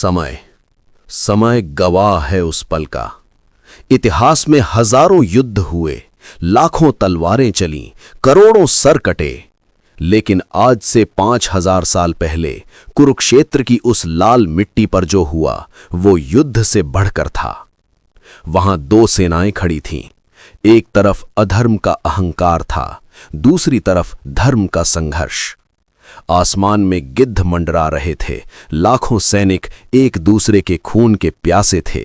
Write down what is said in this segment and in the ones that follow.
समय समय गवाह है उस पल का। इतिहास में हजारों युद्ध हुए, लाखों तलवारें चलीं, करोड़ों सर कटे, लेकिन आज से 5000 साल पहले कुरुक्षेत्र की उस लाल मिट्टी पर जो हुआ वो युद्ध से बढ़कर था। वहां दो सेनाएं खड़ी थीं। एक तरफ अधर्म का अहंकार था, दूसरी तरफ धर्म का संघर्ष। आसमान में गिद्ध मंडरा रहे थे, लाखों सैनिक एक दूसरे के खून के प्यासे थे।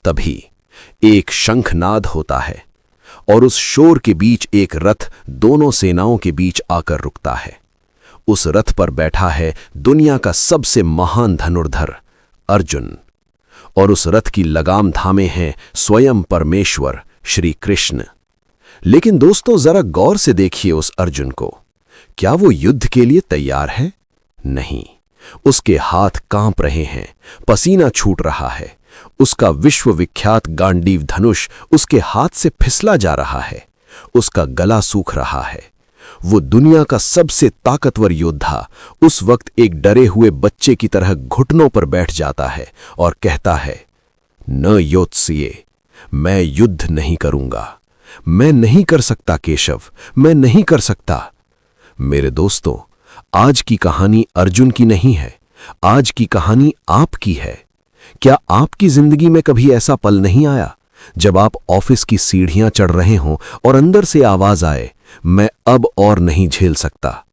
तभी एक शंखनाद होता है और उस शोर के बीच एक रथ दोनों सेनाओं के बीच आकर रुकता है। उस रथ पर बैठा है दुनिया का सबसे महान धनुर्धर अर्जुन, और उस रथ की लगाम थामे हैं स्वयं परमेश्वर श्री कृष्ण। लेकिन दोस्तों, जरा गौर से देखिए उस अर्जुन को। क्या वो युद्ध के लिए तैयार है? नहीं, उसके हाथ कांप रहे हैं, पसीना छूट रहा है। उसका विश्वविख्यात गांडीव धनुष उसके हाथ से फिसला जा रहा है, उसका गला सूख रहा है। वो दुनिया का सबसे ताकतवर योद्धा उस वक्त एक डरे हुए बच्चे की तरह घुटनों पर बैठ जाता है और कहता है, न योत्स्ये, मैं युद्ध नहीं करूंगा, मैं नहीं कर सकता केशव, मैं नहीं कर सकता। मेरे दोस्तों, आज की कहानी अर्जुन की नहीं है, आज की कहानी आपकी है। क्या आपकी जिंदगी में कभी ऐसा पल नहीं आया जब आप ऑफिस की सीढ़ियां चढ़ रहे हों और अंदर से आवाज आए, मैं अब और नहीं झेल सकता?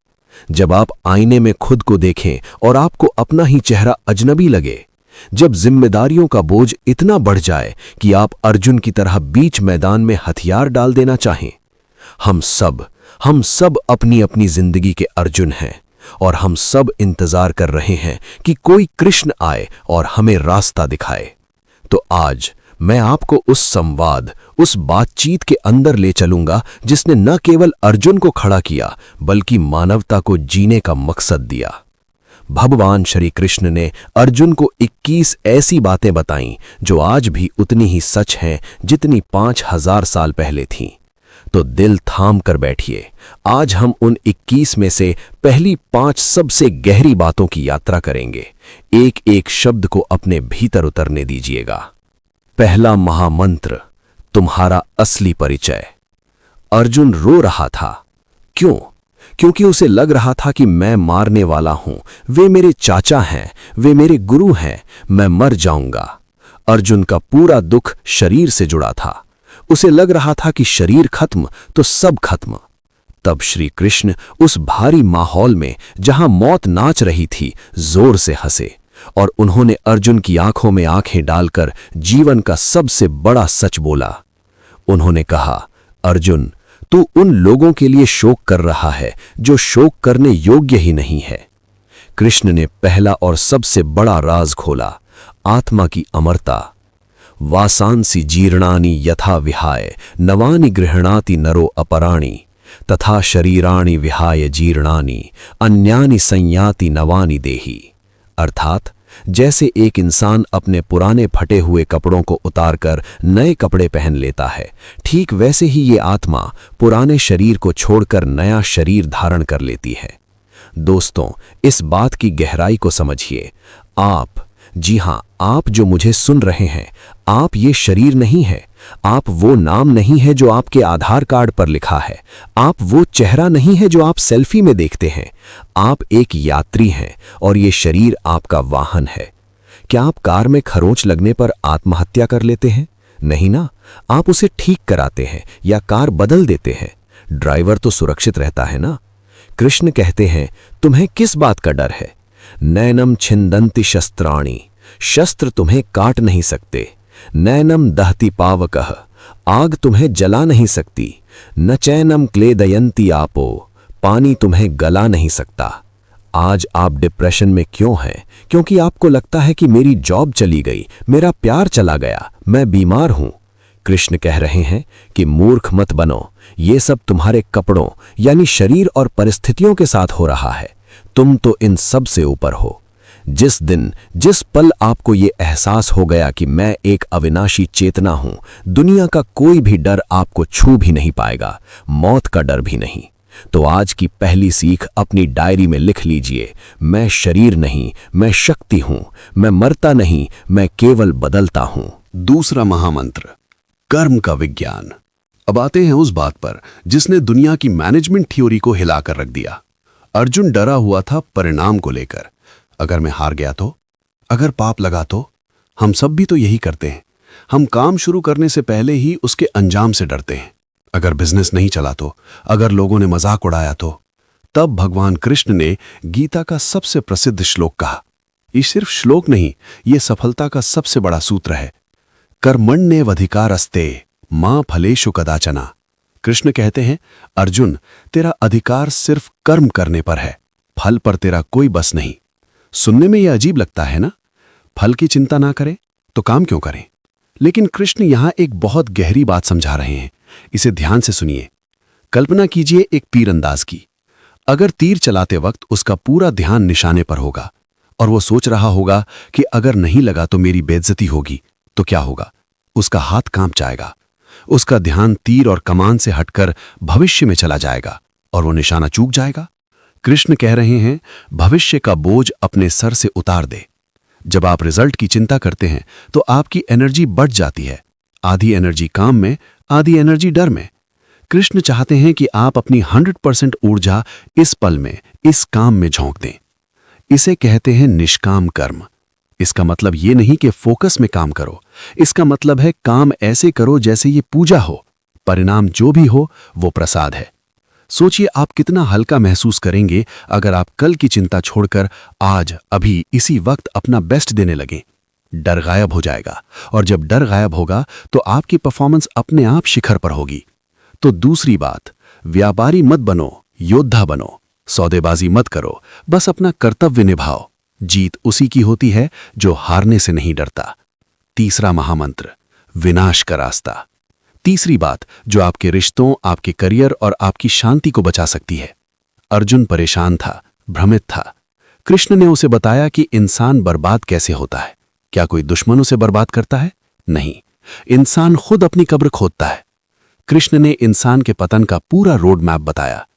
जब आप आईने में खुद को देखें और आपको अपना ही चेहरा अजनबी लगे? जब जिम्मेदारियों का बोझ इतना बढ़ जाए कि आप अर्जुन की तरह बीच मैदान में हथियार डाल देना चाहें? हम सब अपनी अपनी जिंदगी के अर्जुन हैं और हम सब इंतजार कर रहे हैं कि कोई कृष्ण आए और हमें रास्ता दिखाए। तो आज मैं आपको उस संवाद, उस बातचीत के अंदर ले चलूंगा जिसने न केवल अर्जुन को खड़ा किया बल्कि मानवता को जीने का मकसद दिया। भगवान श्री कृष्ण ने अर्जुन को 21 ऐसी बातें बताईं जो आज भी उतनी ही सच हैं जितनी 5000 साल पहले थीं। तो दिल थाम कर बैठिए, आज हम उन 21 में से पहली 5 सबसे गहरी बातों की यात्रा करेंगे। एक एक शब्द को अपने भीतर उतरने दीजिएगा। पहला महामंत्र, तुम्हारा असली परिचय। अर्जुन रो रहा था। क्यों? क्योंकि उसे लग रहा था कि मैं मारने वाला हूं, वे मेरे चाचा हैं, वे मेरे गुरु हैं, मैं मर जाऊंगा। अर्जुन का पूरा दुख शरीर से जुड़ा था। उसे लग रहा था कि शरीर खत्म तो सब खत्म। तब श्री कृष्ण उस भारी माहौल में जहां मौत नाच रही थी, जोर से हंसे और उन्होंने अर्जुन की आंखों में आंखें डालकर जीवन का सबसे बड़ा सच बोला। उन्होंने कहा, अर्जुन, तू उन लोगों के लिए शोक कर रहा है जो शोक करने योग्य ही नहीं है। कृष्ण ने पहला और सबसे बड़ा राज खोला, आत्मा की अमरता। वासांसि जीर्णानि यथा विहाय नवानि गृह्णाति नरो अपराणि तथा शरीराणि विहाय जीर्णानि अन्यानि संयाति नवानि देहि। अर्थात जैसे एक इंसान अपने पुराने फटे हुए कपड़ों को उतारकर नए कपड़े पहन लेता है, ठीक वैसे ही ये आत्मा पुराने शरीर को छोड़कर नया शरीर धारण कर लेती है। दोस्तों, इस बात की गहराई को समझिए। आप, जी हां, आप जो मुझे सुन रहे हैं, आप ये शरीर नहीं है, आप वो नाम नहीं है जो आपके आधार कार्ड पर लिखा है, आप वो चेहरा नहीं है जो आप सेल्फी में देखते हैं। आप एक यात्री हैं और ये शरीर आपका वाहन है। क्या आप कार में खरोंच लगने पर आत्महत्या कर लेते हैं? नहीं ना, आप उसे ठीक कराते हैं या कार बदल देते हैं। ड्राइवर तो सुरक्षित रहता है ना। कृष्ण कहते हैं, तुम्हें किस बात का डर है? नैनम छिंदन्ति शस्त्राणि, शस्त्र तुम्हें काट नहीं सकते। नैनम दहति पावकः, आग तुम्हें जला नहीं सकती। न चैनम क्लेदयन्ति आपो, पानी तुम्हें गला नहीं सकता। आज आप डिप्रेशन में क्यों हैं? क्योंकि आपको लगता है कि मेरी जॉब चली गई, मेरा प्यार चला गया, मैं बीमार हूं। कृष्ण कह रहे हैं कि मूर्ख मत बनो, ये सब तुम्हारे कपड़ों यानी शरीर और परिस्थितियों के साथ हो रहा है। तुम तो इन सब से ऊपर हो। जिस दिन, जिस पल आपको ये एहसास हो गया कि मैं एक अविनाशी चेतना हूं, दुनिया का कोई भी डर आपको छू भी नहीं पाएगा, मौत का डर भी नहीं। तो आज की पहली सीख अपनी डायरी में लिख लीजिए। मैं शरीर नहीं, मैं शक्ति हूं। मैं मरता नहीं, मैं केवल बदलता हूं। दूसरा महामंत्र, कर्म का विज्ञान। अब आते हैं उस बात पर जिसने दुनिया की मैनेजमेंट थ्योरी को हिलाकर रख दिया। अर्जुन डरा हुआ था परिणाम को लेकर। अगर मैं हार गया तो, अगर पाप लगा तो। हम सब भी तो यही करते हैं। हम काम शुरू करने से पहले ही उसके अंजाम से डरते हैं। अगर बिजनेस नहीं चला तो, अगर लोगों ने मजाक उड़ाया तो। तब भगवान कृष्ण ने गीता का सबसे प्रसिद्ध श्लोक कहा। ये सिर्फ श्लोक नहीं, ये सफलता का सबसे बड़ा सूत्र है। कर्मण्येवाधिकारस्ते मां फलेषु कदाचन। कृष्ण कहते हैं, अर्जुन, तेरा अधिकार सिर्फ कर्म करने पर है, फल पर तेरा कोई बस नहीं। सुनने में यह अजीब लगता है ना? फल की चिंता ना करें तो काम क्यों करें? लेकिन कृष्ण यहां एक बहुत गहरी बात समझा रहे हैं। इसे ध्यान से सुनिए। कल्पना कीजिए एक तीरंदाज की। अगर तीर चलाते वक्त उसका पूरा ध्यान निशाने पर होगा और वो सोच रहा होगा कि अगर नहीं लगा तो मेरी बेइज्जती होगी, तो क्या होगा? उसका हाथ कांप जाएगा। उसका ध्यान तीर और कमान से हटकर भविष्य में चला जाएगा और वो निशाना चूक जाएगा। कृष्ण कह रहे हैं, भविष्य का बोझ अपने सर से उतार दे। जब आप रिजल्ट की चिंता करते हैं तो आपकी एनर्जी बढ़ जाती है। आधी एनर्जी काम में, आधी एनर्जी डर में। कृष्ण चाहते हैं कि आप अपनी 100% ऊर्जा इस पल में, इस काम में झोंक दें। इसे कहते हैं निष्काम कर्म। इसका मतलब ये नहीं कि फोकस में काम करो। इसका मतलब है काम ऐसे करो जैसे ये पूजा हो। परिणाम जो भी हो वो प्रसाद है। सोचिए आप कितना हल्का महसूस करेंगे अगर आप कल की चिंता छोड़कर आज, अभी, इसी वक्त अपना बेस्ट देने लगें। डर गायब हो जाएगा और जब डर गायब होगा तो आपकी परफॉर्मेंस अपने आप शिखर पर होगी। तो दूसरी बात, व्यापारी मत बनो, योद्धा बनो। सौदेबाजी मत करो, बस अपना कर्तव्य निभाओ। जीत उसी की होती है जो हारने से नहीं डरता। तीसरा महामंत्र, विनाश का रास्ता। तीसरी बात जो आपके रिश्तों, आपके करियर और आपकी शांति को बचा सकती है। अर्जुन परेशान था, भ्रमित था। कृष्ण ने उसे बताया कि इंसान बर्बाद कैसे होता है। क्या कोई दुश्मन उसे बर्बाद करता है? नहीं, इंसान खुद अपनी कब्र खोदता है। कृष्ण ने इंसान के पतन का पूरा रोड मैप बताया।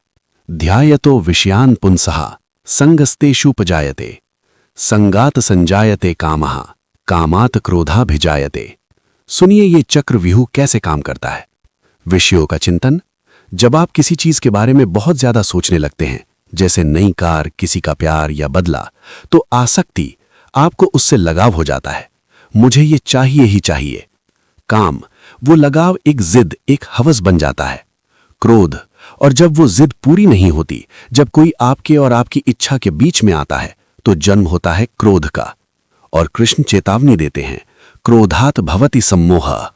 ध्यायतो विषयान पुंसः संगस्तेषुपजायते, संगात संजायते कामः, कामात क्रोधाभिजायते। सुनिए ये चक्रव्यूह कैसे काम करता है। विषयों का चिंतन। जब आप किसी चीज के बारे में बहुत ज्यादा सोचने लगते हैं, जैसे नई कार, किसी का प्यार या बदला, तो आसक्ति, आपको उससे लगाव हो जाता है। मुझे ये चाहिए ही चाहिए। काम, वो लगाव एक जिद, एक हवस बन जाता है। क्रोध, और जब वो जिद पूरी नहीं होती, जब कोई आपके और आपकी इच्छा के बीच में आता है, तो जन्म होता है क्रोध का। और कृष्ण चेतावनी देते हैं, क्रोधात भवति सम्मोह।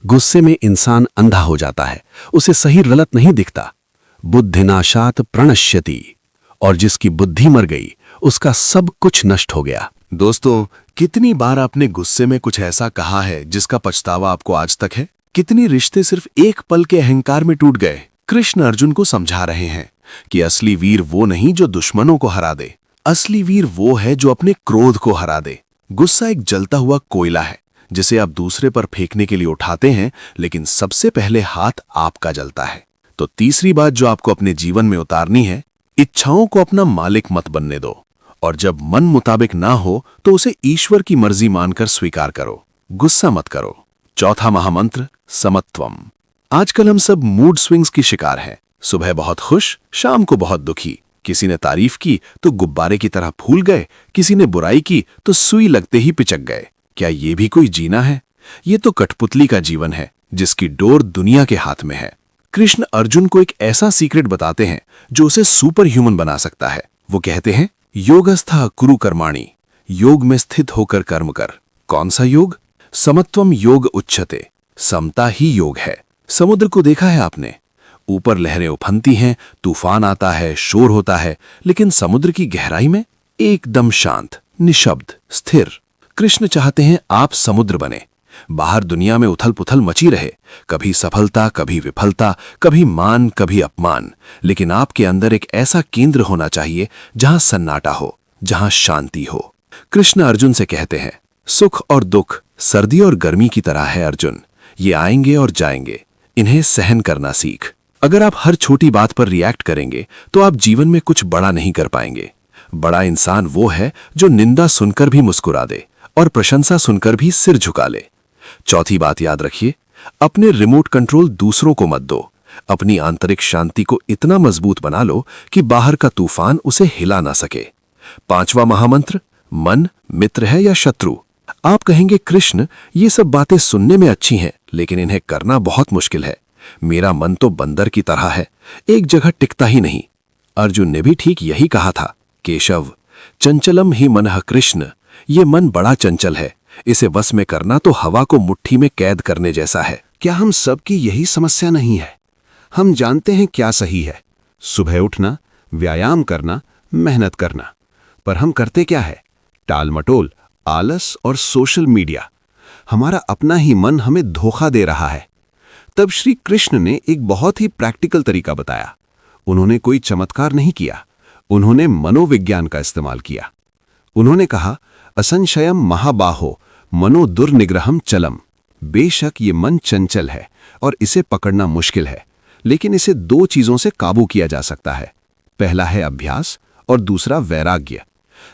गुस्से में इंसान अंधा हो जाता है, उसे सही गलत नहीं दिखता। बुद्धिनाशात प्रणश्यति, और जिसकी बुद्धि मर गई उसका सब कुछ नष्ट हो गया। दोस्तों, कितनी बार आपने गुस्से में कुछ ऐसा कहा है जिसका पछतावा आपको आज तक है? कितनी रिश्ते सिर्फ एक पल के अहंकार में टूट गए? कृष्ण अर्जुन को समझा रहे हैं कि असली वीर वो नहीं जो दुश्मनों को हरा दे। असली वीर वो है जो अपने क्रोध को हरा दे। गुस्सा एक जलता हुआ कोयला है जिसे आप दूसरे पर फेंकने के लिए उठाते हैं, लेकिन सबसे पहले हाथ आपका जलता है। तो तीसरी बात जो आपको अपने जीवन में उतारनी है, इच्छाओं को अपना मालिक मत बनने दो, और जब मन मुताबिक ना हो तो उसे ईश्वर की मर्जी मानकर स्वीकार करो। गुस्सा मत करो। चौथा महामंत्र, समत्वम। आजकल हम सब मूड स्विंग्स की शिकार हैं। सुबह बहुत खुश, शाम को बहुत दुखी। किसी ने तारीफ की तो गुब्बारे की तरह फूल गए, किसी ने बुराई की तो सुई लगते ही पिचक गए। क्या ये भी कोई जीना है? ये तो कठपुतली का जीवन है जिसकी डोर दुनिया के हाथ में है। कृष्ण अर्जुन को एक ऐसा सीक्रेट बताते हैं जो उसे सुपर ह्यूमन बना सकता है। वो कहते हैं, योगस्था कुरु कर्माणि, योग में स्थित होकर कर्म कर। कौन सा योग? समत्वम योग उच्चते, समता ही योग है। समुद्र को देखा है आपने? ऊपर लहरें उफनती हैं, तूफान आता है, शोर होता है, लेकिन समुद्र की गहराई में एकदम शांत, निशब्द, स्थिर। कृष्ण चाहते हैं आप समुद्र बने। बाहर दुनिया में उथल पुथल मची रहे, कभी सफलता, कभी विफलता, कभी मान, कभी अपमान, लेकिन आपके अंदर एक ऐसा केंद्र होना चाहिए जहां सन्नाटा हो, जहां शांति हो। कृष्ण अर्जुन से कहते हैं, सुख और दुख सर्दी और गर्मी की तरह है अर्जुन, ये आएंगे और जाएंगे, इन्हें सहन करना सीख। अगर आप हर छोटी बात पर रिएक्ट करेंगे तो आप जीवन में कुछ बड़ा नहीं कर पाएंगे। बड़ा इंसान वो है जो निंदा सुनकर भी मुस्कुरा दे और प्रशंसा सुनकर भी सिर झुका ले। चौथी बात याद रखिए, अपने रिमोट कंट्रोल दूसरों को मत दो। अपनी आंतरिक शांति को इतना मजबूत बना लो कि बाहर का तूफान उसे हिला ना सके। पांचवा महामंत्र, मन मित्र है या शत्रु। आप कहेंगे कृष्ण, ये सब बातें सुनने में अच्छी हैं, लेकिन इन्हें करना बहुत मुश्किल है। मेरा मन तो बंदर की तरह है, एक जगह टिकता ही नहीं। अर्जुन ने भी ठीक यही कहा था। केशव, चंचलम ही मनः कृष्ण, ये मन बड़ा चंचल है, इसे वश में करना तो हवा को मुट्ठी में कैद करने जैसा है। क्या हम सबकी यही समस्या नहीं है? हम जानते हैं क्या सही है, सुबह उठना, व्यायाम करना, मेहनत करना, पर हम करते क्या है? टाल मटोल, आलस और सोशल मीडिया। हमारा अपना ही मन हमें धोखा दे रहा है। तब श्री कृष्ण ने एक बहुत ही प्रैक्टिकल तरीका बताया। उन्होंने कोई चमत्कार नहीं किया, उन्होंने मनोविज्ञान का इस्तेमाल किया। उन्होंने कहा, असंशयम महाबाहो मनो दुर्निग्रहम चलम। बेशक ये मन चंचल है और इसे पकड़ना मुश्किल है, लेकिन इसे दो चीजों से काबू किया जा सकता है। पहला है अभ्यास और दूसरा वैराग्य।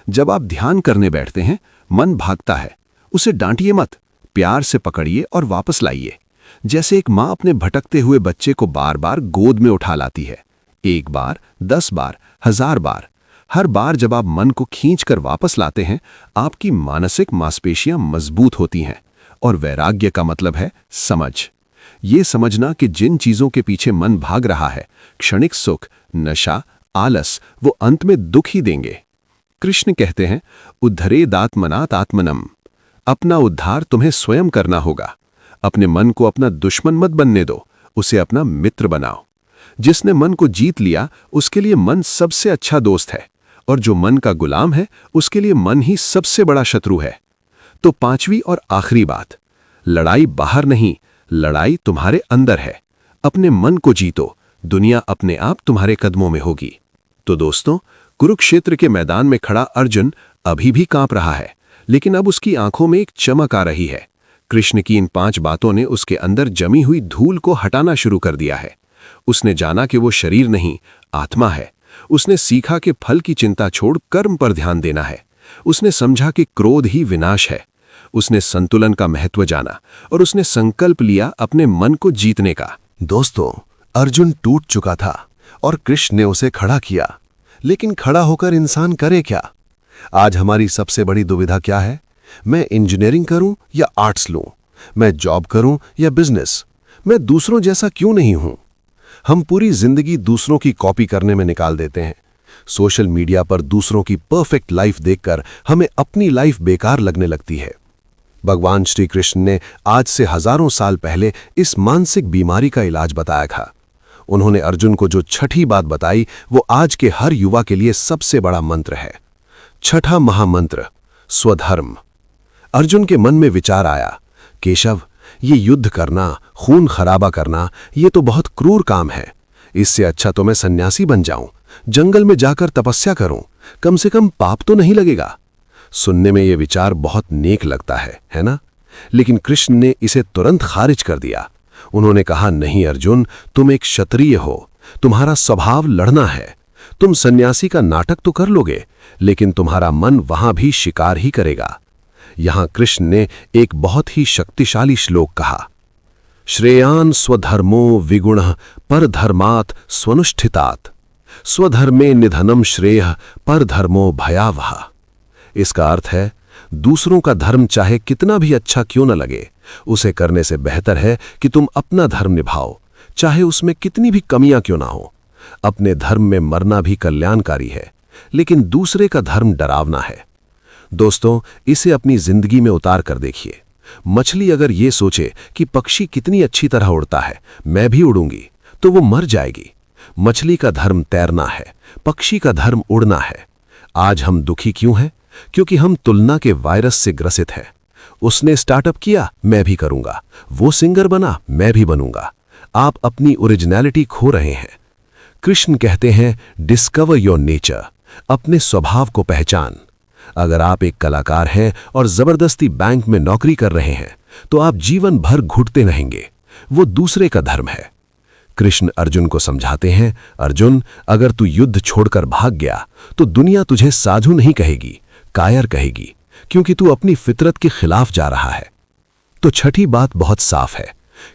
जब आप ध्यान करने बैठते हैं, मन भागता है, उसे डांटिए मत, प्यार से पकड़िए और वापस लाइए। जैसे एक माँ अपने भटकते हुए बच्चे को बार बार गोद में उठा लाती है, 1 बार, 10 बार, 1000 बार। हर बार जब आप मन को खींचकर वापस लाते हैं, आपकी मानसिक मांसपेशियां मजबूत होती हैं। और वैराग्य का मतलब है समझ। ये समझना कि जिन चीजों के पीछे मन भाग रहा है, क्षणिक सुख, नशा, आलस, वो अंत में दुख ही देंगे। कृष्ण कहते हैं, उद्धरेदात्मनात् आत्मनम। अपना उद्धार तुम्हें स्वयं करना होगा। अपने मन को अपना दुश्मन मत बनने दो, उसे अपना मित्र बनाओ। जिसने मन को जीत लिया, उसके लिए मन सबसे अच्छा दोस्त है, और जो मन का गुलाम है, उसके लिए मन ही सबसे बड़ा शत्रु है। तो पांचवी और आखिरी बात, लड़ाई बाहर नहीं, लड़ाई तुम्हारे अंदर है। अपने मन को जीतो, दुनिया अपने आप तुम्हारे कदमों में होगी। तो दोस्तों, कुरुक्षेत्र के मैदान में खड़ा अर्जुन अभी भी कांप रहा है, लेकिन अब उसकी आंखों में एक चमक आ रही है। कृष्ण की इन 5 बातों ने उसके अंदर जमी हुई धूल को हटाना शुरू कर दिया है। उसने जाना कि वो शरीर नहीं, आत्मा है। उसने सीखा कि फल की चिंता छोड़ कर्म पर ध्यान देना है। उसने समझा कि क्रोध ही विनाश है। उसने संतुलन का महत्व जाना और उसने संकल्प लिया अपने मन को जीतने का। दोस्तों, अर्जुन टूट चुका था और कृष्ण ने उसे खड़ा किया। लेकिन खड़ा होकर इंसान करे क्या? आज हमारी सबसे बड़ी दुविधा क्या है? मैं इंजीनियरिंग करूं या आर्ट्स लूं? मैं जॉब करूं या बिजनेस? मैं दूसरों जैसा क्यों नहीं हूं? हम पूरी जिंदगी दूसरों की कॉपी करने में निकाल देते हैं। सोशल मीडिया पर दूसरों की परफेक्ट लाइफ देखकर हमें अपनी लाइफ बेकार लगने लगती है। भगवान श्री कृष्ण ने आज से हजारों साल पहले इस मानसिक बीमारी का इलाज बताया था। उन्होंने अर्जुन को जो छठी बात बताई, वो आज के हर युवा के लिए सबसे बड़ा मंत्र है। छठा महामंत्र, स्वधर्म। अर्जुन के मन में विचार आया, केशव, ये युद्ध करना, खून खराबा करना, ये तो बहुत क्रूर काम है। इससे अच्छा तो मैं सन्यासी बन जाऊं, जंगल में जाकर तपस्या करूं, कम से कम पाप तो नहीं लगेगा। सुनने में ये विचार बहुत नेक लगता है ना? लेकिन कृष्ण ने इसे तुरंत खारिज कर दिया। उन्होंने कहा, नहीं अर्जुन, तुम एक क्षत्रिय हो, तुम्हारा स्वभाव लड़ना है। तुम सन्यासी का नाटक तो कर लोगे, लेकिन तुम्हारा मन वहां भी शिकार ही करेगा। यहां कृष्ण ने एक बहुत ही शक्तिशाली श्लोक कहा, श्रेयान स्वधर्मो विगुणः परधर्मात् स्वनुष्ठितात् स्वधर्मे निधनम श्रेयः परधर्मो भयावह। इसका अर्थ है, दूसरों का धर्म चाहे कितना भी अच्छा क्यों न लगे, उसे करने से बेहतर है कि तुम अपना धर्म निभाओ, चाहे उसमें कितनी भी कमियां क्यों ना हो। अपने धर्म में मरना भी कल्याणकारी है, लेकिन दूसरे का धर्म डरावना है। दोस्तों, इसे अपनी जिंदगी में उतार कर देखिए। मछली अगर ये सोचे कि पक्षी कितनी अच्छी तरह उड़ता है, मैं भी उड़ूंगी, तो वो मर जाएगी। मछली का धर्म तैरना है, पक्षी का धर्म उड़ना है। आज हम दुखी क्यों हैं? क्योंकि हम तुलना के वायरस से ग्रसित हैं। उसने स्टार्टअप किया, मैं भी करूंगा। वो सिंगर बना, मैं भी बनूंगा। आप अपनी ओरिजिनलिटी खो रहे हैं। कृष्ण कहते हैं, डिस्कवर योर नेचर, अपने स्वभाव को पहचान। अगर आप एक कलाकार हैं और जबरदस्ती बैंक में नौकरी कर रहे हैं, तो आप जीवन भर घुटते रहेंगे। वो दूसरे का धर्म है। कृष्ण अर्जुन को समझाते हैं, अर्जुन, अगर तू युद्ध छोड़कर भाग गया तो दुनिया तुझे साधु नहीं कहेगी, कायर कहेगी, क्योंकि तू अपनी फितरत के खिलाफ जा रहा है। तो छठी बात बहुत साफ है,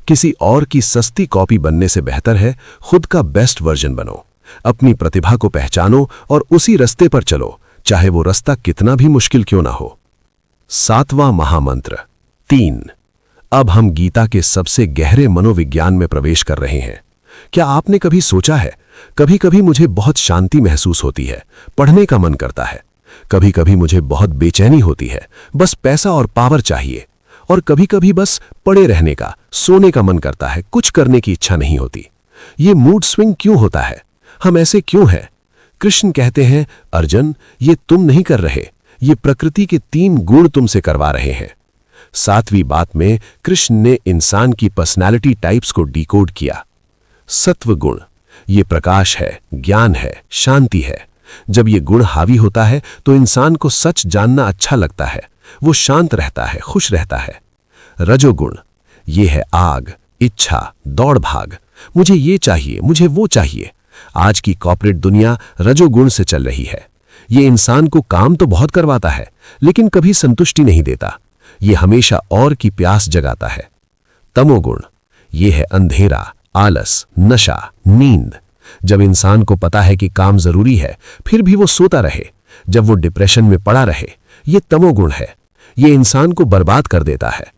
किसी और की सस्ती कॉपी बनने से बेहतर है खुद का बेस्ट वर्जन बनो। अपनी प्रतिभा को पहचानो और उसी रास्ते पर चलो, चाहे वो रास्ता कितना भी मुश्किल क्यों ना हो। 7वां महामंत्र 3। अब हम गीता के सबसे गहरे मनोविज्ञान में प्रवेश कर रहे हैं। क्या आपने कभी सोचा है, कभी कभी मुझे बहुत शांति महसूस होती है, पढ़ने का मन करता है, कभी कभी मुझे बहुत बेचैनी होती है, बस पैसा और पावर चाहिए, और कभी कभी बस पड़े रहने का, सोने का मन करता है, कुछ करने की इच्छा नहीं होती। ये मूड स्विंग क्यों होता है? हम ऐसे क्यों हैं? कृष्ण कहते हैं, अर्जुन, ये तुम नहीं कर रहे, ये प्रकृति के 3 गुण तुमसे करवा रहे हैं। 7वीं बात में कृष्ण ने इंसान की पर्सनालिटी टाइप्स को डिकोड किया। सत्व गुण, ये प्रकाश है, ज्ञान है, शांति है। जब ये गुण हावी होता है तो इंसान को सच जानना अच्छा लगता है, वो शांत रहता है, खुश रहता है। रजोगुण, ये है आग, इच्छा, दौड़ भाग, मुझे ये चाहिए, मुझे वो चाहिए। आज की कॉर्पोरेट दुनिया रजोगुण से चल रही है। ये इंसान को काम तो बहुत करवाता है, लेकिन कभी संतुष्टि नहीं देता। ये हमेशा और की प्यास जगाता है। तमोगुण, ये है अंधेरा, आलस, नशा, नींद। जब इंसान को पता है कि काम जरूरी है, फिर भी वो सोता रहे, जब वो डिप्रेशन में पड़ा रहे, ये तमोगुण है। ये इंसान को बर्बाद कर देता है।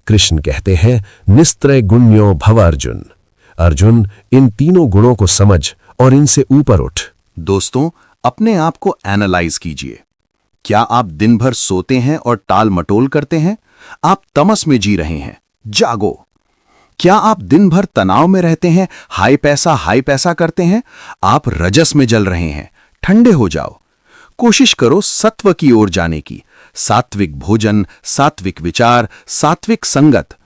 कृष्ण कहते हैं, निस्त्रय गुण्यो भव अर्जुन। अर्जुन, इन तीनों गुणों को समझ और इनसे ऊपर उठ। दोस्तों, अपने आप को एनालाइज कीजिए। क्या आप दिन भर सोते हैं और टाल मटोल करते हैं? आप तमस में जी रहे हैं, जागो। क्या आप दिन भर तनाव में रहते हैं, हाई पैसा करते हैं? आप रजस में जल रहे हैं, ठंडे हो जाओ। कोशिश करो सत्व की ओर जाने की, सात्विक भोजन, सात्विक विचार, सात्विक संगत।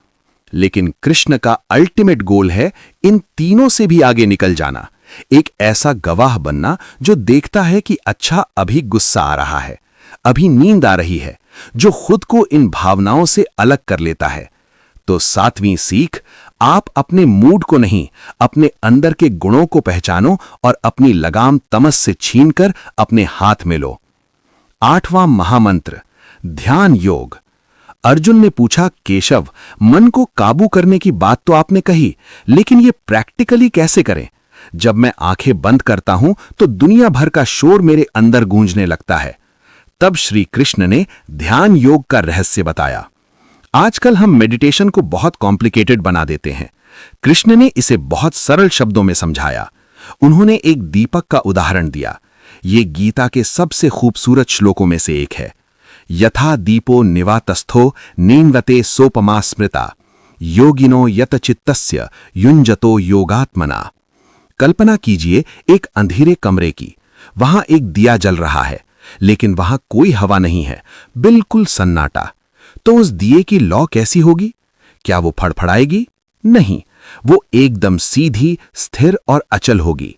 लेकिन कृष्ण का अल्टीमेट गोल है इन तीनों से भी आगे निकल जाना, एक ऐसा गवाह बनना जो देखता है कि अच्छा, अभी गुस्सा आ रहा है, अभी नींद आ रही है, जो खुद को इन भावनाओं से अलग कर लेता है। तो 7वीं सीख, आप अपने मूड को नहीं, अपने अंदर के गुणों को पहचानो और अपनी लगाम तमस से छीनकर अपने हाथ में लो। 8वां महामंत्र ध्यान योग। अर्जुन ने पूछा, केशव, मन को काबू करने की बात तो आपने कही, लेकिन ये प्रैक्टिकली कैसे करें? जब मैं आंखें बंद करता हूं तो दुनिया भर का शोर मेरे अंदर गूंजने लगता है। तब श्री कृष्ण ने ध्यान योग का रहस्य बताया। आजकल हम मेडिटेशन को बहुत कॉम्प्लिकेटेड बना देते हैं। कृष्ण ने इसे बहुत सरल शब्दों में समझाया। उन्होंने एक दीपक का उदाहरण दिया। ये गीता के सबसे खूबसूरत श्लोकों में से एक है। यथा दीपो निवातस्थो नीन्वते सोपमा स्मृता योगिनो यतचित्तस्य युञ्जतो योगात्मना। कल्पना कीजिए एक अंधेरे कमरे की। वहां एक दिया जल रहा है, लेकिन वहां कोई हवा नहीं है, बिल्कुल सन्नाटा। तो उस दिए की लौ कैसी होगी? क्या वो फड़फड़ाएगी? नहीं, वो एकदम सीधी, स्थिर और अचल होगी।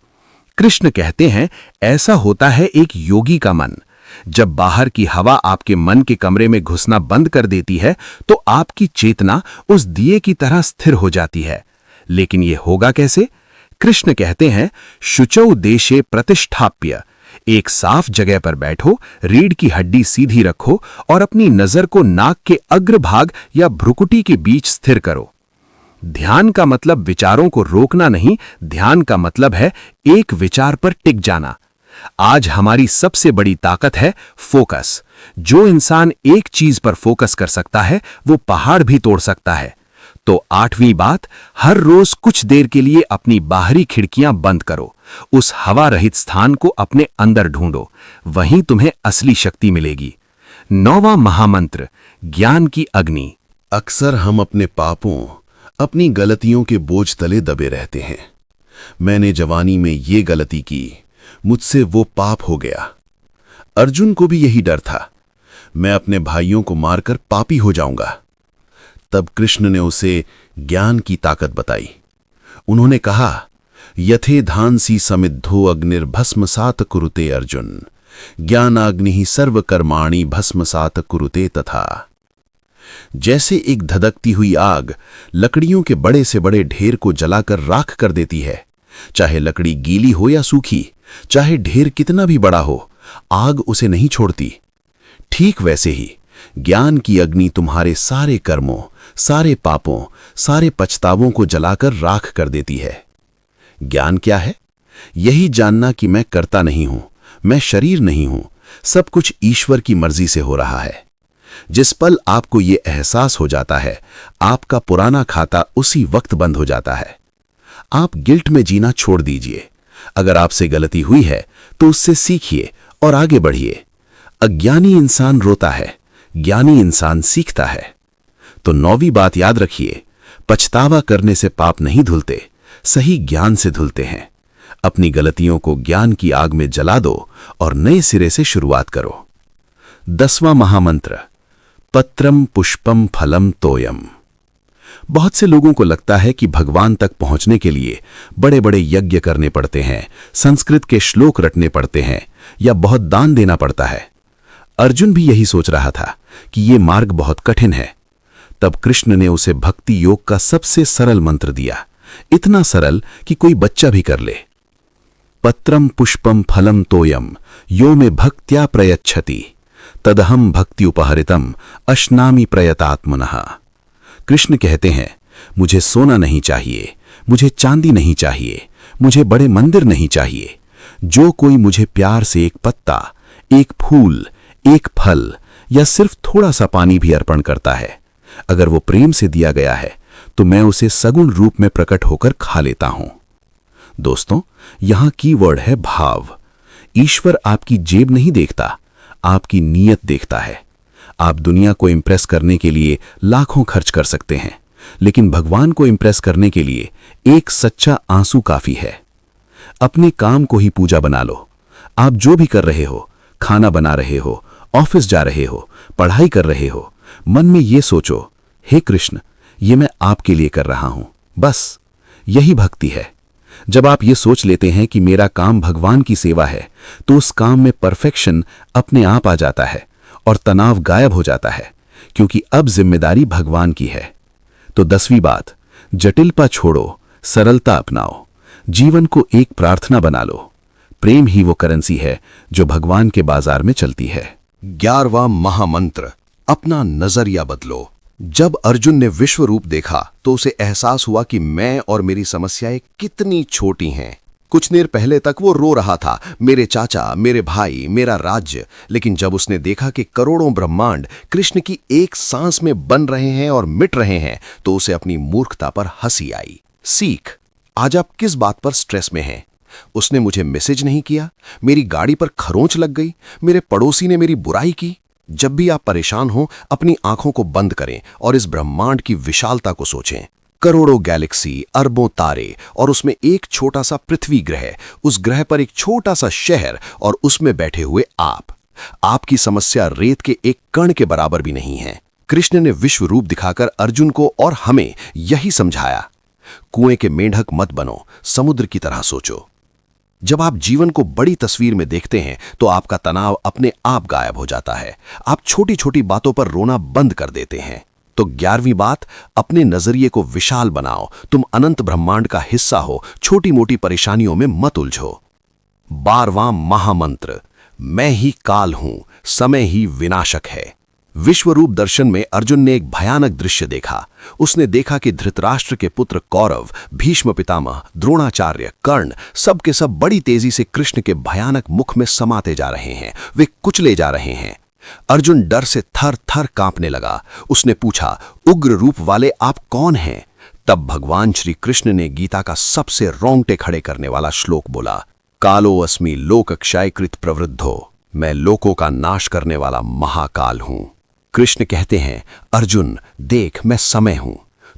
कृष्ण कहते हैं, ऐसा होता है एक योगी का मन। जब बाहर की हवा आपके मन के कमरे में घुसना बंद कर देती है, तो आपकी चेतना उस दिए की तरह स्थिर हो जाती है। लेकिन ये होगा कैसे? कृष्ण कहते हैं, शुचौ देशे प्रतिष्ठाप्य। एक साफ जगह पर बैठो, रीढ़ की हड्डी सीधी रखो और अपनी नजर को नाक के अग्रभाग या भ्रुकुटी के बीच स्थिर करो। ध्यान का मतलब विचारों को रोकना नहीं, ध्यान का मतलब है एक विचार पर टिक जाना। आज हमारी सबसे बड़ी ताकत है फोकस। जो इंसान एक चीज पर फोकस कर सकता है, वो पहाड़ भी तोड़ सकता है। तो 8वीं बात, हर रोज कुछ देर के लिए अपनी बाहरी खिड़कियां बंद करो। उस हवा रहित स्थान को अपने अंदर ढूंढो, वहीं तुम्हें असली शक्ति मिलेगी। 9वां महामंत्र ज्ञान की अग्नि। अक्सर हम अपने पापों, अपनी गलतियों के बोझ तले दबे रहते हैं। मैंने जवानी में ये गलती की, मुझसे वो पाप हो गया। अर्जुन को भी यही डर था, मैं अपने भाइयों को मारकर पापी हो जाऊंगा। तब कृष्ण ने उसे ज्ञान की ताकत बताई। उन्होंने कहा, यथे धांसी समिद्धो अग्निर्भस्मसात कुरुते अर्जुन, ज्ञानाग्नि सर्वकर्माणि भस्मसात कुरुते तथा। जैसे एक धधकती हुई आग लकड़ियों के बड़े से बड़े ढेर को जलाकर राख कर देती है। चाहे लकड़ी गीली हो या सूखी, चाहे ढेर कितना भी बड़ा हो, आग उसे नहीं छोड़ती। ठीक वैसे ही ज्ञान की अग्नि तुम्हारे सारे कर्मों, सारे पापों, सारे पछतावों को जलाकर राख कर देती है। ज्ञान क्या है? यही जानना कि मैं करता नहीं हूं, मैं शरीर नहीं हूं, सब कुछ ईश्वर की मर्जी से हो रहा है। जिस पल आपको ये एहसास हो जाता है, आपका पुराना खाता उसी वक्त बंद हो जाता है। आप गिल्ट में जीना छोड़ दीजिए। अगर आपसे गलती हुई है तो उससे सीखिए और आगे बढ़िए। अज्ञानी इंसान रोता है, ज्ञानी इंसान सीखता है। तो 9वीं बात याद रखिए, पछतावा करने से पाप नहीं धुलते, सही ज्ञान से धुलते हैं। अपनी गलतियों को ज्ञान की आग में जला दो और नए सिरे से शुरुआत करो। 10वां महामंत्र, पत्रम पुष्पम फलम तोयम। बहुत से लोगों को लगता है कि भगवान तक पहुंचने के लिए बड़े बड़े यज्ञ करने पड़ते हैं, संस्कृत के श्लोक रटने पड़ते हैं या बहुत दान देना पड़ता है। अर्जुन भी यही सोच रहा था कि ये मार्ग बहुत कठिन है। तब कृष्ण ने उसे भक्ति योग का सबसे सरल मंत्र दिया, इतना सरल कि कोई बच्चा भी कर ले। पत्रम पुष्पम फलम तोयम यो में भक्त्या प्रयच्छति तदहम भक्ति उपहरितम अश्नामि प्रयतात्मनः। कृष्ण कहते हैं, मुझे सोना नहीं चाहिए, मुझे चांदी नहीं चाहिए, मुझे बड़े मंदिर नहीं चाहिए। जो कोई मुझे प्यार से एक पत्ता, एक फूल, एक फल या सिर्फ थोड़ा सा पानी भी अर्पण करता है, अगर वो प्रेम से दिया गया है तो मैं उसे सगुण रूप में प्रकट होकर खा लेता हूं। दोस्तों, यहां कीवर्ड है भाव। ईश्वर आपकी जेब नहीं देखता, आपकी नीयत देखता है। आप दुनिया को इंप्रेस करने के लिए लाखों खर्च कर सकते हैं, लेकिन भगवान को इंप्रेस करने के लिए एक सच्चा आंसू काफी है। अपने काम को ही पूजा बना लो। आप जो भी कर रहे हो, खाना बना रहे हो, ऑफिस जा रहे हो, पढ़ाई कर रहे हो, मन में ये सोचो, हे कृष्ण, ये मैं आपके लिए कर रहा हूं। बस यही भक्ति है। जब आप ये सोच लेते हैं कि मेरा काम भगवान की सेवा है, तो उस काम में परफेक्शन अपने आप आ जाता है और तनाव गायब हो जाता है, क्योंकि अब जिम्मेदारी भगवान की है। तो 10वीं बात, जटिलता छोड़ो, सरलता अपनाओ। जीवन को एक प्रार्थना बना लो। प्रेम ही वो करेंसी है जो भगवान के बाजार में चलती है। 11वां महामंत्र, अपना नजरिया बदलो। जब अर्जुन ने विश्व रूप देखा तो उसे एहसास हुआ कि मैं और मेरी समस्याएं कितनी छोटी हैं। कुछ देर पहले तक वो रो रहा था, मेरे चाचा, मेरे भाई, मेरा राज्य। लेकिन जब उसने देखा कि करोड़ों ब्रह्मांड कृष्ण की एक सांस में बन रहे हैं और मिट रहे हैं, तो उसे अपनी मूर्खता पर हंसी आई। सीख, आज आप किस बात पर स्ट्रेस में हैं? उसने मुझे मैसेज नहीं किया, मेरी गाड़ी पर खरोंच लग गई, मेरे पड़ोसी ने मेरी बुराई की। जब भी आप परेशान हो, अपनी आंखों को बंद करें और इस ब्रह्मांड की विशालता को सोचें। करोड़ों गैलेक्सी, अरबों तारे और उसमें एक छोटा सा पृथ्वी ग्रह, उस ग्रह पर एक छोटा सा शहर और उसमें बैठे हुए आप। आपकी समस्या रेत के एक कण के बराबर भी नहीं है। कृष्ण ने विश्व रूप दिखाकर अर्जुन को और हमें यही समझाया। कुएं के मेंढक मत बनो, समुद्र की तरह सोचो। जब आप जीवन को बड़ी तस्वीर में देखते हैं तो आपका तनाव अपने आप गायब हो जाता है। आप छोटी छोटी बातों पर रोना बंद कर देते हैं। तो 11वीं बात, अपने नजरिए को विशाल बनाओ। तुम अनंत ब्रह्मांड का हिस्सा हो, छोटी मोटी परेशानियों में मत उलझो। 12वां महामंत्र, मैं ही काल हूं, समय ही विनाशक है। विश्वरूप दर्शन में अर्जुन ने एक भयानक दृश्य देखा। उसने देखा कि धृतराष्ट्र के पुत्र कौरव, भीष्म पितामह, द्रोणाचार्य, कर्ण सब के सब बड़ी तेजी से कृष्ण के भयानक मुख में समाते जा रहे हैं। वे कुचले जा रहे हैं। अर्जुन डर से थर थर कांपने लगा। उसने पूछा, उग्र रूप वाले आप कौन हैं? तब भगवान श्री कृष्ण ने गीता का सबसे रोंगटे खड़े करने वाला श्लोक बोला, कालो अस्मि लोक क्षयकृत प्रवृद्धो, मैं लोकों का नाश करने वाला महाकाल हूं। कृष्ण कहते हैं, अर्जुन देख, मैं समय हूं।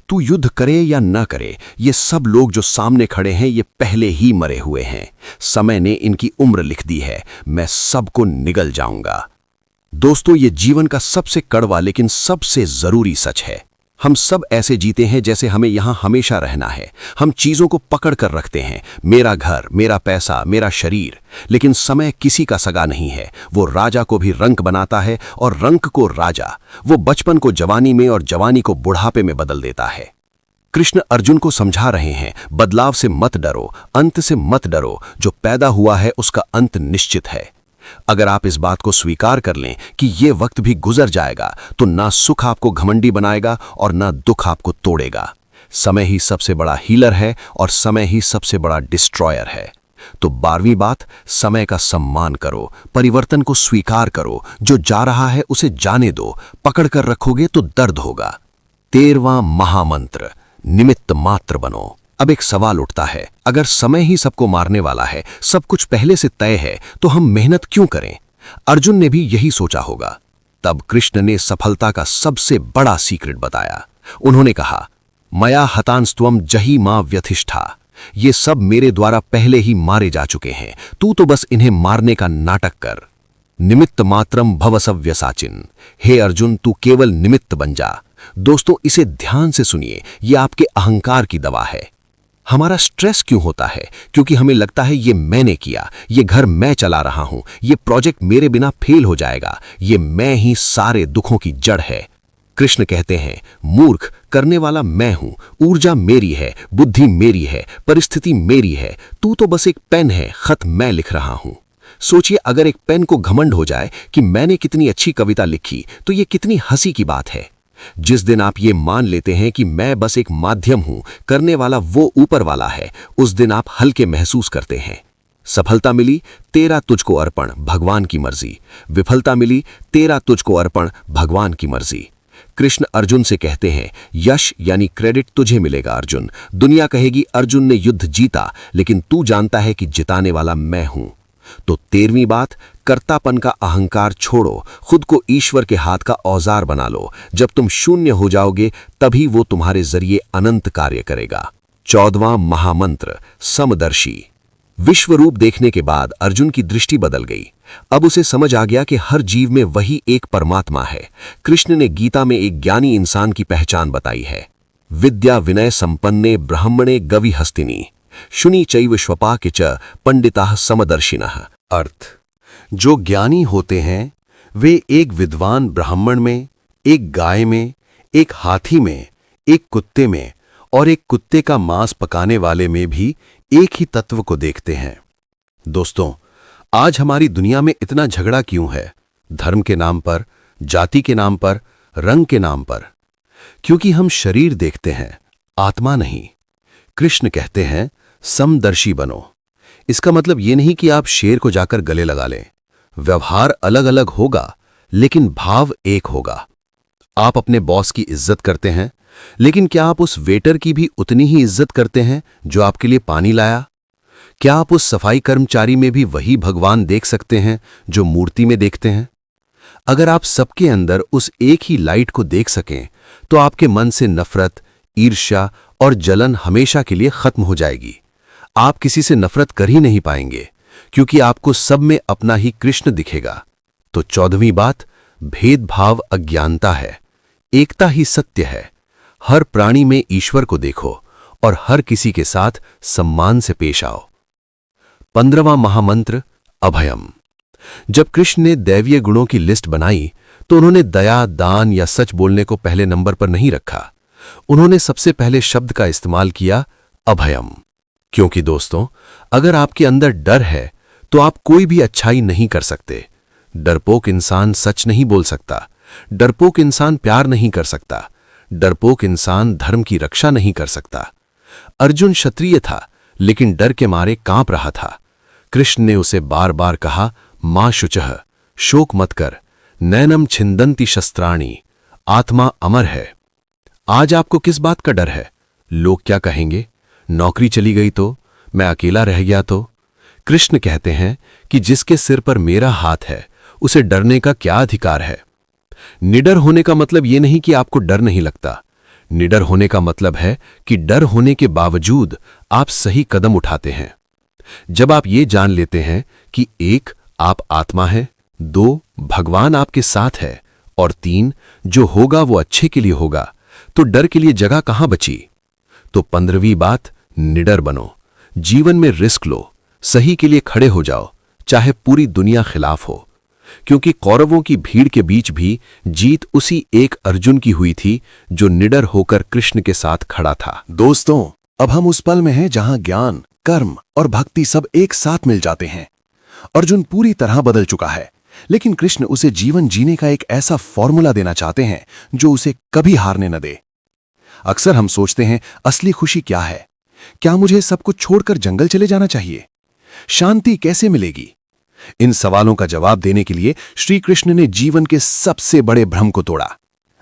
तू युद्ध करे या न करे, ये सब लोग जो सामने खड़े हैं ये पहले ही मरे हुए हैं। समय ने इनकी उम्र लिख दी है, मैं सबको निगल जाऊंगा। दोस्तों, ये जीवन का सबसे कड़वा लेकिन सबसे जरूरी सच है। हम सब ऐसे जीते हैं जैसे हमें यहाँ हमेशा रहना है। हम चीजों को पकड़ कर रखते हैं, मेरा घर, मेरा पैसा, मेरा शरीर। लेकिन समय किसी का सगा नहीं है। वो राजा को भी रंक बनाता है और रंक को राजा। वो बचपन को जवानी में और जवानी को बुढ़ापे में बदल देता है। कृष्ण अर्जुन को समझा रहे हैं, बदलाव से मत डरो, अंत से मत डरो। जो पैदा हुआ है उसका अंत निश्चित है। अगर आप इस बात को स्वीकार कर लें कि ये वक्त भी गुजर जाएगा, तो ना सुख आपको घमंडी बनाएगा और ना दुख आपको तोड़ेगा। समय ही सबसे बड़ा हीलर है और समय ही सबसे बड़ा डिस्ट्रॉयर है। तो 12वीं बात, समय का सम्मान करो, परिवर्तन को स्वीकार करो। जो जा रहा है उसे जाने दो, पकड़ कर रखोगे तो दर्द होगा। 13वां महामंत्र, निमित्त मात्र बनो। अब एक सवाल उठता है, अगर समय ही सबको मारने वाला है, सब कुछ पहले से तय है, तो हम मेहनत क्यों करें? अर्जुन ने भी यही सोचा होगा। तब कृष्ण ने सफलता का सबसे बड़ा सीक्रेट बताया। उन्होंने कहा, मया हतांस्त्वम जही मां व्यथिष्ठा। ये सब मेरे द्वारा पहले ही मारे जा चुके हैं, तू तो बस इन्हें मारने का नाटक कर। निमित्त मात्रम भव सव्यसाचिन। हे अर्जुन, तू केवल निमित्त बन जा। दोस्तों, इसे ध्यान से सुनिए, यह आपके अहंकार की दवा है। हमारा स्ट्रेस क्यों होता है? क्योंकि हमें लगता है ये मैंने किया, ये घर मैं चला रहा हूं, ये प्रोजेक्ट मेरे बिना फेल हो जाएगा, ये मैं ही सारे दुखों की जड़ है। कृष्ण कहते हैं, मूर्ख, करने वाला मैं हूं, ऊर्जा मेरी है, बुद्धि मेरी है, परिस्थिति मेरी है। तू तो बस एक पेन है, खत मैं लिख रहा हूं। सोचिए, अगर एक पेन को घमंड हो जाए कि मैंने कितनी अच्छी कविता लिखी, तो ये कितनी हंसी की बात है। जिस दिन आप ये मान लेते हैं कि मैं बस एक माध्यम हूं, करने वाला वो ऊपर वाला है, उस दिन आप हल्के महसूस करते हैं। सफलता मिली, तेरा तुझको अर्पण, भगवान की मर्जी। विफलता मिली, तेरा तुझको अर्पण, भगवान की मर्जी। कृष्ण अर्जुन से कहते हैं, यश यानी क्रेडिट तुझे मिलेगा अर्जुन। दुनिया कहेगी अर्जुन ने युद्ध जीता, लेकिन तू जानता है कि जिताने वाला मैं हूं। तो 13वीं बात, कर्तापन का अहंकार छोड़ो, खुद को ईश्वर के हाथ का औजार बना लो। जब तुम शून्य हो जाओगे, तभी वो तुम्हारे जरिए अनंत कार्य करेगा। 14वां महामंत्र, समदर्शी। विश्व रूप देखने के बाद अर्जुन की दृष्टि बदल गई। अब उसे समझ आ गया कि हर जीव में वही एक परमात्मा है। कृष्ण ने गीता में एक ज्ञानी इंसान की पहचान बताई है। विद्या विनय संपन्ने ब्राह्मणे गवि हस्तिनी, शुनि चैव श्वपाके च पंडिताः समदर्शिनः। अर्थ, जो ज्ञानी होते हैं वे एक विद्वान ब्राह्मण में, एक गाय में, एक हाथी में, एक कुत्ते में और एक कुत्ते का मांस पकाने वाले में भी एक ही तत्व को देखते हैं। दोस्तों, आज हमारी दुनिया में इतना झगड़ा क्यों है? धर्म के नाम पर, जाति के नाम पर, रंग के नाम पर। क्योंकि हम शरीर देखते हैं, आत्मा नहीं। कृष्ण कहते हैं, समदर्शी बनो। इसका मतलब ये नहीं कि आप शेर को जाकर गले लगा लें। व्यवहार अलग अलग होगा, लेकिन भाव एक होगा। आप अपने बॉस की इज्जत करते हैं, लेकिन क्या आप उस वेटर की भी उतनी ही इज्जत करते हैं जो आपके लिए पानी लाया? क्या आप उस सफाई कर्मचारी में भी वही भगवान देख सकते हैं जो मूर्ति में देखते हैं? अगर आप सबके अंदर उस एक ही लाइट को देख सकें, तो आपके मन से नफरत, ईर्ष्या और जलन हमेशा के लिए खत्म हो जाएगी। आप किसी से नफरत कर ही नहीं पाएंगे, क्योंकि आपको सब में अपना ही कृष्ण दिखेगा। तो 14वीं बात, भेदभाव अज्ञानता है, एकता ही सत्य है। हर प्राणी में ईश्वर को देखो और हर किसी के साथ सम्मान से पेश आओ। 15वां महामंत्र, अभयम। जब कृष्ण ने दैवीय गुणों की लिस्ट बनाई, तो उन्होंने दया, दान या सच बोलने को पहले नंबर पर नहीं रखा। उन्होंने सबसे पहले शब्द का इस्तेमाल किया, अभयम। क्योंकि दोस्तों, अगर आपके अंदर डर है, तो आप कोई भी अच्छाई नहीं कर सकते। डरपोक इंसान सच नहीं बोल सकता, डरपोक इंसान प्यार नहीं कर सकता, डरपोक इंसान धर्म की रक्षा नहीं कर सकता। अर्जुन क्षत्रिय था, लेकिन डर के मारे कांप रहा था। कृष्ण ने उसे बार बार कहा, मां शुचः, शोक मत कर, नैनम छिंदंती शस्त्राणी, आत्मा अमर है। आज आपको किस बात का डर है? लोग क्या कहेंगे? नौकरी चली गई तो? मैं अकेला रह गया तो? कृष्ण कहते हैं कि जिसके सिर पर मेरा हाथ है, उसे डरने का क्या अधिकार है? निडर होने का मतलब यह नहीं कि आपको डर नहीं लगता। निडर होने का मतलब है कि डर होने के बावजूद आप सही कदम उठाते हैं। जब आप ये जान लेते हैं कि 1, आप आत्मा है, 2, भगवान आपके साथ है और 3, जो होगा वो अच्छे के लिए होगा, तो डर के लिए जगह कहां बची? तो 15वीं बात, निडर बनो, जीवन में रिस्क लो, सही के लिए खड़े हो जाओ, चाहे पूरी दुनिया खिलाफ हो। क्योंकि कौरवों की भीड़ के बीच भी जीत उसी एक अर्जुन की हुई थी जो निडर होकर कृष्ण के साथ खड़ा था। दोस्तों, अब हम उस पल में हैं जहां ज्ञान, कर्म और भक्ति सब एक साथ मिल जाते हैं। अर्जुन पूरी तरह बदल चुका है, लेकिन कृष्ण उसे जीवन जीने का एक ऐसा फॉर्मूला देना चाहते हैं जो उसे कभी हारने न दे। अक्सर हम सोचते हैं, असली खुशी क्या है? क्या मुझे सब कुछ छोड़कर जंगल चले जाना चाहिए? शांति कैसे मिलेगी? इन सवालों का जवाब देने के लिए श्री कृष्ण ने जीवन के सबसे बड़े भ्रम को तोड़ा।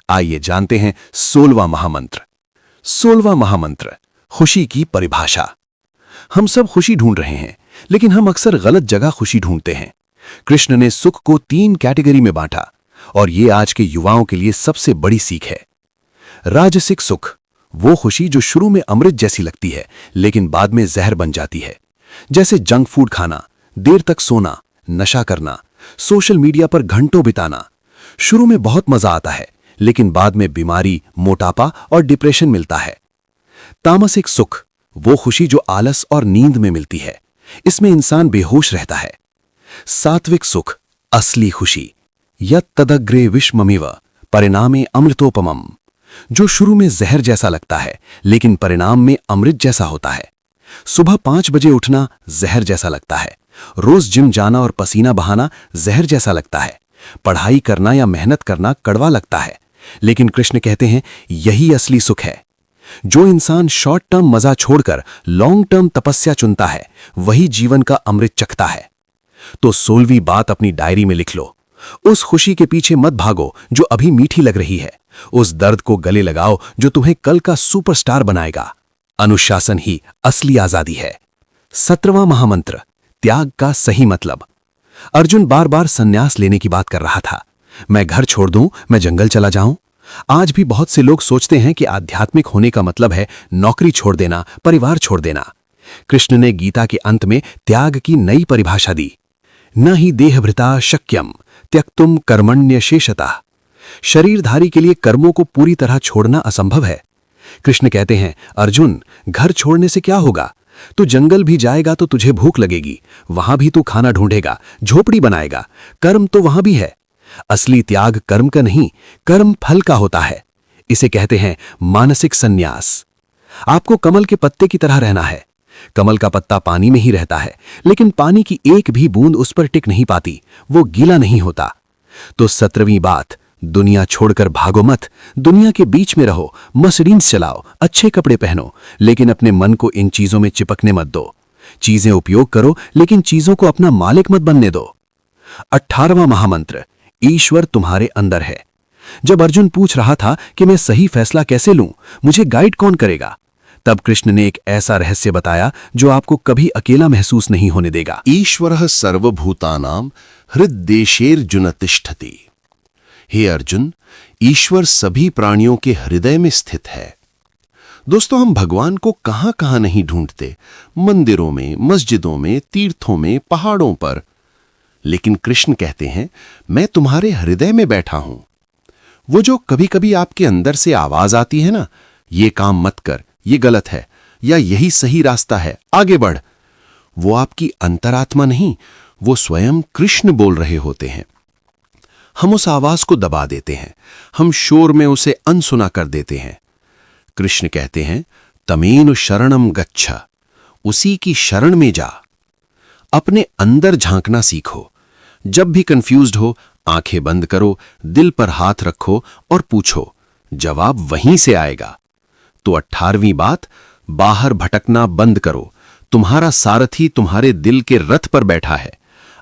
आइए जानते हैं 16वां महामंत्र। 16वां महामंत्र, खुशी की परिभाषा। हम सब खुशी ढूंढ रहे हैं, लेकिन हम अक्सर गलत जगह खुशी ढूंढते हैं। कृष्ण ने सुख को 3 कैटेगरी में बांटा, और ये आज के युवाओं के लिए सबसे बड़ी सीख है। राजसिक सुख, वो खुशी जो शुरू में अमृत जैसी लगती है लेकिन बाद में जहर बन जाती है, जैसे जंक फूड खाना, देर तक सोना, नशा करना, सोशल मीडिया पर घंटों बिताना। शुरू में बहुत मजा आता है, लेकिन बाद में बीमारी, मोटापा और डिप्रेशन मिलता है। तामसिक सुख, वो खुशी जो आलस और नींद में मिलती है, इसमें इंसान बेहोश रहता है। सात्विक सुख, असली खुशी, यत् तदग्रे विश्वमिव परिणामे अमृतोपमम, जो शुरू में जहर जैसा लगता है लेकिन परिणाम में अमृत जैसा होता है। सुबह 5 बजे उठना जहर जैसा लगता है, रोज जिम जाना और पसीना बहाना जहर जैसा लगता है, पढ़ाई करना या मेहनत करना कड़वा लगता है, लेकिन कृष्ण कहते हैं यही असली सुख है। जो इंसान शॉर्ट टर्म मजा छोड़कर लॉन्ग टर्म तपस्या चुनता है, वही जीवन का अमृत चखता है। तो 16वीं बात अपनी डायरी में लिख लो। उस खुशी के पीछे मत भागो जो अभी मीठी लग रही है, उस दर्द को गले लगाओ जो तुम्हें कल का सुपरस्टार बनाएगा। अनुशासन ही असली आजादी है। 17वां महामंत्र, त्याग का सही मतलब। अर्जुन बार बार संन्यास लेने की बात कर रहा था। मैं घर छोड़ दूं, मैं जंगल चला जाऊं। आज भी बहुत से लोग सोचते हैं कि आध्यात्मिक होने का मतलब है नौकरी छोड़ देना, परिवार छोड़ देना। कृष्ण ने गीता के अंत में त्याग की नई परिभाषा दी। न ही देहभृता शक्यम त्यक्तुम कर्मण्य शेषतः। शरीरधारी के लिए कर्मों को पूरी तरह छोड़ना असंभव है। कृष्ण कहते हैं, अर्जुन, घर छोड़ने से क्या होगा? तू जंगल भी जाएगा तो तुझे भूख लगेगी, वहां भी तू खाना ढूंढेगा, झोपड़ी बनाएगा, कर्म तो वहां भी है। असली त्याग कर्म का नहीं, कर्म फल का होता है। इसे कहते हैं मानसिक संन्यास। आपको कमल के पत्ते की तरह रहना है। कमल का पत्ता पानी में ही रहता है, लेकिन पानी की एक भी बूंद उस पर टिक नहीं पाती, वो गीला नहीं होता। तो 17वीं बात, दुनिया छोड़कर भागो मत, दुनिया के बीच में रहो, मर्सिडीज चलाओ, अच्छे कपड़े पहनो, लेकिन अपने मन को इन चीजों में चिपकने मत दो। चीजें उपयोग करो, लेकिन चीजों को अपना मालिक मत बनने दो। 18वां महामंत्र, ईश्वर तुम्हारे अंदर है। जब अर्जुन पूछ रहा था कि मैं सही फैसला कैसे लूं, मुझे गाइड कौन करेगा, तब कृष्ण ने एक ऐसा रहस्य बताया जो आपको कभी अकेला महसूस नहीं होने देगा। ईश्वरः सर्वभूतानां हृद्देशेर्जुन तिष्ठति। हे अर्जुन, ईश्वर सभी प्राणियों के हृदय में स्थित है। दोस्तों, हम भगवान को कहां कहां नहीं ढूंढते, मंदिरों में, मस्जिदों में, तीर्थों में, पहाड़ों पर, लेकिन कृष्ण कहते हैं मैं तुम्हारे हृदय में बैठा हूं। वो जो कभी कभी आपके अंदर से आवाज आती है ना, ये काम मत कर, ये गलत है, या यही सही रास्ता है, आगे बढ़, वो आपकी अंतरात्मा नहीं, वो स्वयं कृष्ण बोल रहे होते हैं। हम उस आवाज को दबा देते हैं, हम शोर में उसे अनसुना कर देते हैं। कृष्ण कहते हैं तमेनु शरणम गच्छ, उसी की शरण में जा। अपने अंदर झांकना सीखो। जब भी कंफ्यूज्ड हो, आंखें बंद करो, दिल पर हाथ रखो और पूछो, जवाब वहीं से आएगा। तो 18वीं बात, बाहर भटकना बंद करो। तुम्हारा सारथी तुम्हारे दिल के रथ पर बैठा है।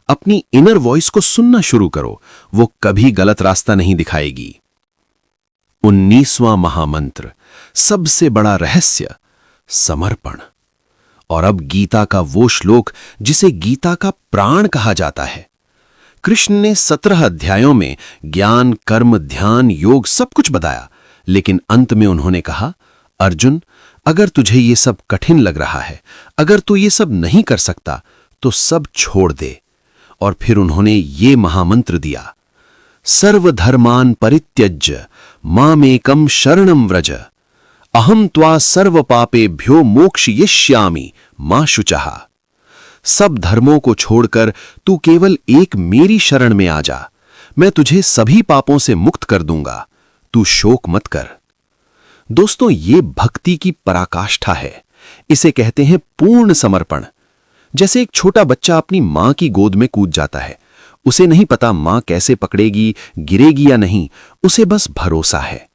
अपनी इनर वॉइस को सुनना शुरू करो, वो कभी गलत रास्ता नहीं दिखाएगी। 19वां महामंत्र, सबसे बड़ा रहस्य, समर्पण। और अब गीता का वो श्लोक जिसे गीता का प्राण कहा जाता है। कृष्ण ने 17 अध्यायों में ज्ञान, कर्म, ध्यान, योग सब कुछ बताया, लेकिन अंत में उन्होंने कहा, अर्जुन, अगर तुझे ये सब कठिन लग रहा है, अगर तू ये सब नहीं कर सकता, तो सब छोड़ दे। और फिर उन्होंने ये महामंत्र दिया, सर्वधर्मान परित्यज्य मामेकम शरणम व्रज अहम त्वा सर्व पापेभ्यो मोक्षयिष्यामि मां शुचः। सब धर्मों को छोड़कर तू केवल एक मेरी शरण में आ जा, मैं तुझे सभी पापों से मुक्त कर दूंगा, तू शोक मत कर। दोस्तों, ये भक्ति की पराकाष्ठा है। इसे कहते हैं पूर्ण समर्पण। जैसे एक छोटा बच्चा अपनी मां की गोद में कूद जाता है, उसे नहीं पता मां कैसे पकड़ेगी, गिरेगी या नहीं, उसे बस भरोसा है।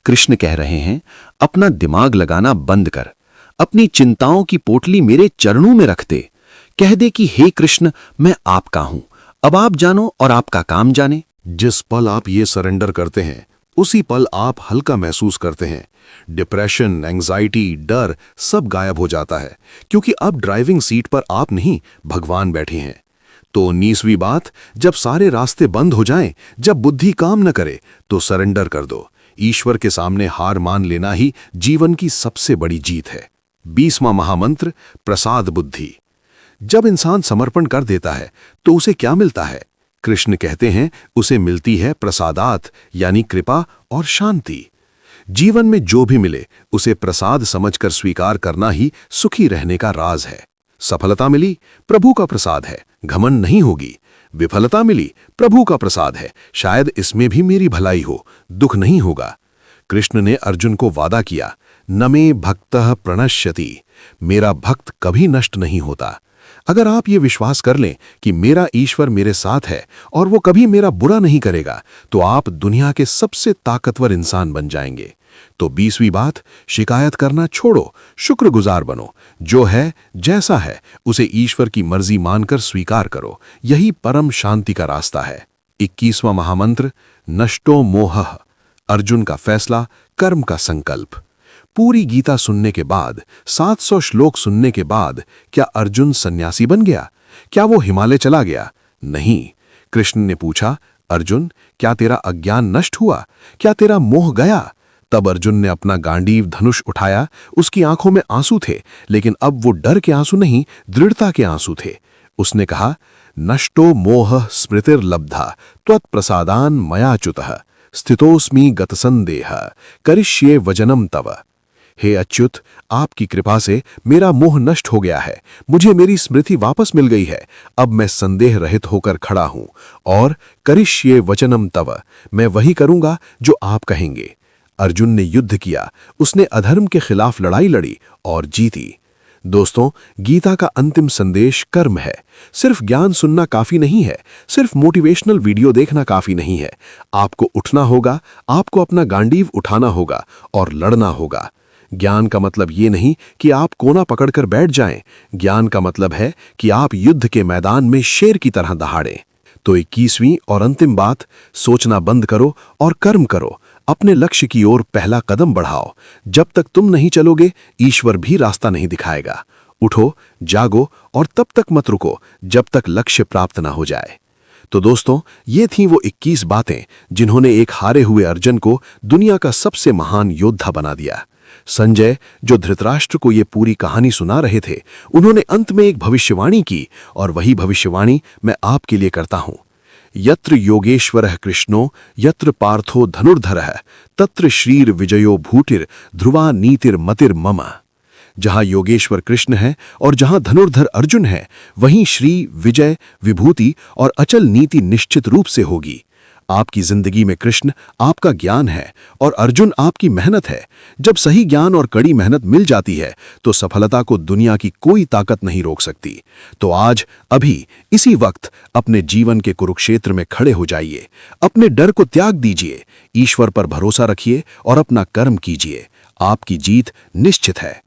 कृष्ण कह रहे हैं, अपना दिमाग लगाना बंद कर, अपनी चिंताओं की पोटली मेरे चरणों में रख दे। कह दे कि हे कृष्ण, मैं आपका हूं, अब आप जानो और आपका काम जाने। जिस पल आप ये सरेंडर करते हैं, उसी पल आप हल्का महसूस करते हैं। डिप्रेशन, एंजाइटी, डर सब गायब हो जाता है, क्योंकि अब ड्राइविंग सीट पर आप नहीं, भगवान बैठे हैं। तो 19वीं बात, जब सारे रास्ते बंद हो जाएं, जब बुद्धि काम न करे, तो सरेंडर कर दो। ईश्वर के सामने हार मान लेना ही जीवन की सबसे बड़ी जीत है। 20वां महामंत्र, प्रसाद बुद्धि। जब इंसान समर्पण कर देता है तो उसे क्या मिलता है? कृष्ण कहते हैं, उसे मिलती है प्रसादात, यानी कृपा और शांति। जीवन में जो भी मिले उसे प्रसाद समझकर स्वीकार करना ही सुखी रहने का राज है। सफलता मिली, प्रभु का प्रसाद है, घमंड नहीं होगी। विफलता मिली, प्रभु का प्रसाद है, शायद इसमें भी मेरी भलाई हो, दुख नहीं होगा। कृष्ण ने अर्जुन को वादा किया, न मे भक्तः प्रणश्यति, मेरा भक्त कभी नष्ट नहीं होता। अगर आप ये विश्वास कर लें कि मेरा ईश्वर मेरे साथ है और वो कभी मेरा बुरा नहीं करेगा, तो आप दुनिया के सबसे ताकतवर इंसान बन जाएंगे। तो 20वीं बात, शिकायत करना छोड़ो, शुक्रगुजार बनो। जो है जैसा है उसे ईश्वर की मर्जी मानकर स्वीकार करो, यही परम शांति का रास्ता है। 21वां महामंत्र, नष्टो मोहः, अर्जुन का फैसला, कर्म का संकल्प। पूरी गीता सुनने के बाद, 700 श्लोक सुनने के बाद, क्या अर्जुन सन्यासी बन गया? क्या वो हिमालय चला गया? नहीं। कृष्ण ने पूछा, अर्जुन, क्या तेरा अज्ञान नष्ट हुआ? क्या तेरा मोह गया? तब अर्जुन ने अपना गांडीव धनुष उठाया। उसकी आंखों में आंसू थे, लेकिन अब वो डर के आंसू नहीं, दृढ़ता के आंसू थे। उसने कहा, नष्टो मोह स्मृतिर्लब्धा त्वत्प्रसादान मयाच्युतः स्थितोस्मि गतसंदेह करिष्ये वजनम तव। हे अच्युत, आपकी कृपा से मेरा मोह नष्ट हो गया है, मुझे मेरी स्मृति वापस मिल गई है। अब मैं संदेह रहित होकर खड़ा हूं और करिष्ये वचनम तव, मैं वही करूंगा जो आप कहेंगे। अर्जुन ने युद्ध किया, उसने अधर्म के खिलाफ लड़ाई लड़ी और जीती। दोस्तों, गीता का अंतिम संदेश कर्म है। सिर्फ ज्ञान सुनना काफी नहीं है, सिर्फ मोटिवेशनल वीडियो देखना काफी नहीं है। आपको उठना होगा, आपको अपना गांडीव उठाना होगा और लड़ना होगा। ज्ञान का मतलब ये नहीं कि आप कोना पकड़कर बैठ जाएं। ज्ञान का मतलब है कि आप युद्ध के मैदान में शेर की तरह दहाड़ें। तो 21वीं और अंतिम बात, सोचना बंद करो और कर्म करो। अपने लक्ष्य की ओर पहला कदम बढ़ाओ। जब तक तुम नहीं चलोगे, ईश्वर भी रास्ता नहीं दिखाएगा। उठो, जागो और तब तक मत रुको जब तक लक्ष्य प्राप्त ना हो जाए। तो दोस्तों, ये थीं वो 21 बातें जिन्होंने एक हारे हुए अर्जुन को दुनिया का सबसे महान योद्धा बना दिया। संजय, जो धृतराष्ट्र को ये पूरी कहानी सुना रहे थे, उन्होंने अंत में एक भविष्यवाणी की, और वही भविष्यवाणी मैं आपके लिए करता हूं। यत्र योगेश्वरः कृष्णो यत्र पार्थो धनुर्धरः तत्र श्रीर विजयो भूटिर ध्रुवा नीतिर मतिर मम। जहां योगेश्वर कृष्ण है और जहां धनुर्धर अर्जुन है, वहीं श्री, विजय, विभूति और अचल नीति निश्चित रूप से होगी। आपकी जिंदगी में कृष्ण आपका ज्ञान है और अर्जुन आपकी मेहनत है। जब सही ज्ञान और कड़ी मेहनत मिल जाती है तो सफलता को दुनिया की कोई ताकत नहीं रोक सकती। तो आज, अभी, इसी वक्त अपने जीवन के कुरुक्षेत्र में खड़े हो जाइए। अपने डर को त्याग दीजिए, ईश्वर पर भरोसा रखिए और अपना कर्म कीजिए। आपकी जीत निश्चित है।